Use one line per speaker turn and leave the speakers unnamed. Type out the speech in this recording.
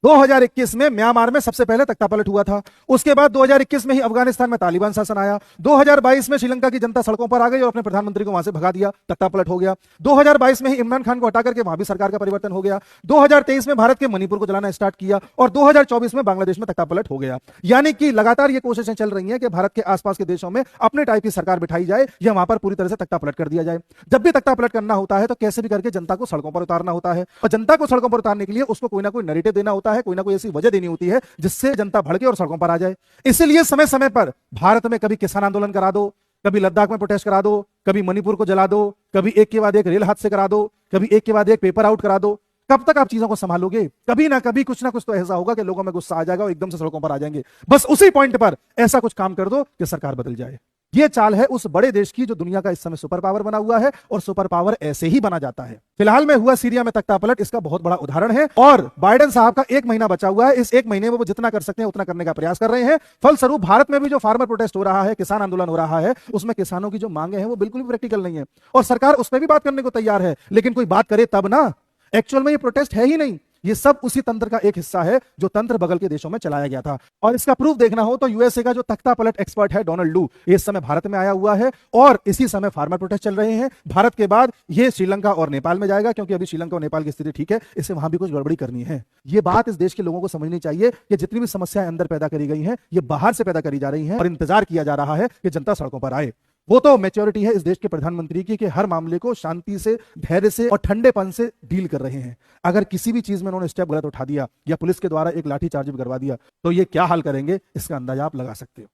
2021 में म्यांमार में सबसे पहले तख्तापलट हुआ था। उसके बाद 2021 में ही अफगानिस्तान में तालिबान शासन आया। 2022 में श्रीलंका की जनता सड़कों पर आ गई और अपने प्रधानमंत्री को वहां से भगा दिया, तख्तापलट हो गया। 2022 में ही इमरान खान को हटा करके वहां भी सरकार का परिवर्तन हो गया। 2023 में भारत के मणिपुर को जलाना स्टार्ट किया और 2024 में बांग्लादेश में तख्तापलट हो गया। यानी कि लगातार ये कोशिशें चल रही हैं कि भारत के आसपास के देशों में अपने टाइप की सरकार बिठाई जाए या वहां पर पूरी तरह से तख्तापलट कर दिया जाए। जब भी तख्तापलट करना होता है तो कैसे भी करके जनता को सड़कों पर उतारना होता है और जनता को सड़कों पर उतारने के लिए उसको कोई ना कोई नैरेटिव देना होता है, कोई ना कोई ऐसी वजह देनी होती है जिससे जनता भड़के और सड़कों पर आ जाए। इसलिए समय समय पर भारत में कभी किसान आंदोलन करा दो, कभी लद्दाख में प्रोटेस्ट करा दो, कभी मणिपुर को जला दो, कभी एक के बाद एक रेल हादसे करा दो, कभी एक के बाद एक पेपर आउट करा दो। कब तक आप चीजों को संभालोगे? कभी ना कभी कुछ ना कुछ तो ऐसा होगा कि लोगों में गुस्सा आ जाएगा और एकदम से सड़कों पर आ जाएंगे। बस उसी पॉइंट पर ऐसा कुछ काम कर दो कि सरकार बदल जाए। यह चाल है उस बड़े देश की जो दुनिया का इस समय सुपर पावर बना हुआ है और सुपर पावर ऐसे ही बना जाता है। फिलहाल में हुआ सीरिया में तख्तापलट इसका बहुत बड़ा उदाहरण है और बाइडेन साहब का 1 महीना बचा हुआ है। इस 1 महीने में वो जितना कर सकते हैं उतना करने का प्रयास कर रहे हैं। फलस्वरूप भारत में भी जो फार्मर प्रोटेस्ट हो रहा है, किसान आंदोलन हो रहा है, उसमें किसानों की जो मांगे हैं वो बिल्कुल भी प्रैक्टिकल नहीं है और सरकार उस पर भी बात करने को तैयार है। लेकिन कोई बात करे तब ना। एक्चुअल में ये प्रोटेस्ट है ही नहीं, ये सब उसी तंत्र का एक हिस्सा है जो तंत्र बगल के देशों में चलाया गया था। और इसका प्रूफ देखना हो तो यूएसए का जो तख्तापलट एक्सपर्ट है डोनाल्ड लू, इस समय भारत में आया हुआ है और इसी समय फार्मर प्रोटेस्ट चल रहे हैं। भारत के बाद ये श्रीलंका और नेपाल में जाएगा क्योंकि अभी श्रीलंका और नेपाल की स्थिति ठीक है, इससे वहां भी कुछ गड़बड़ी करनी है। ये बात इस देश के लोगों को समझनी चाहिए कि जितनी भी समस्याएं अंदर पैदा करी गई हैं ये बाहर से पैदा करी जा रही हैं और इंतजार किया जा रहा है कि जनता सड़कों पर आए। वो तो मैच्योरिटी है इस देश के प्रधानमंत्री की कि हर मामले को शांति से, धैर्य से और ठंडेपन से डील कर रहे हैं। अगर किसी भी चीज में उन्होंने स्टेप गलत उठा दिया या पुलिस के द्वारा एक लाठी चार्ज भी करवा दिया तो ये क्या हाल करेंगे इसका अंदाजा आप लगा सकते हो।